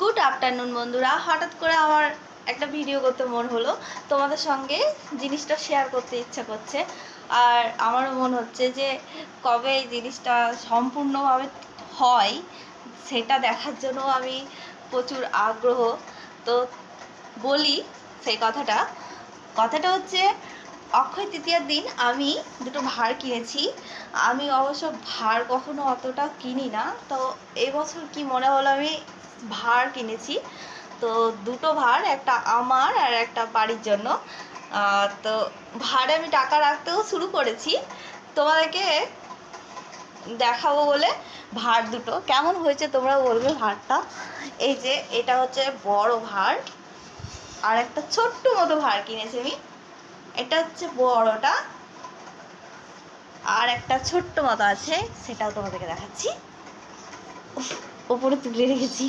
Good afternoon বন্ধুরা। হঠাৎ করে আমার একটা ভিডিও করতে মন হলো, তোমাদের সঙ্গে জিনিসটা শেয়ার করতে ইচ্ছা করছে। আর আমারও মন হচ্ছে যে কবে এই জিনিসটা সম্পূর্ণভাবে হয় সেটা দেখার জন্য আমি প্রচুর আগ্রহ। তো বলি সেই কথাটা হচ্ছে, অক্ষয় তৃতীয়ার দিন আমি দুটো ভাঁড় কিনেছি। আমি অবশ্য ভাঁড় কখনো অতটা কিনি না, তো এবছর কি মনে হলো আমি ভাঁড় কিনেছি। তো দুটো ভাঁড়, একটা আমার আর একটা বাড়ির জন্য। তো ভাঁড়ে আমি টাকা রাখতেও শুরু করেছি, তোমাদেরকে দেখাবো বলে। ভাঁড় দুটো কেমন হয়েছে তোমরা বলবে। ভাঁড়টা এই যে, এটা হচ্ছে বড় ভাঁড়, আর একটা ছোট্ট মতো ভাঁড় কিনেছি আমি। এটা হচ্ছে বড়টা, আর একটা ছোট্ট মতো আছে, সেটাও তোমাদেরকে দেখাচ্ছি। ওপরে তুলে রেখেছি।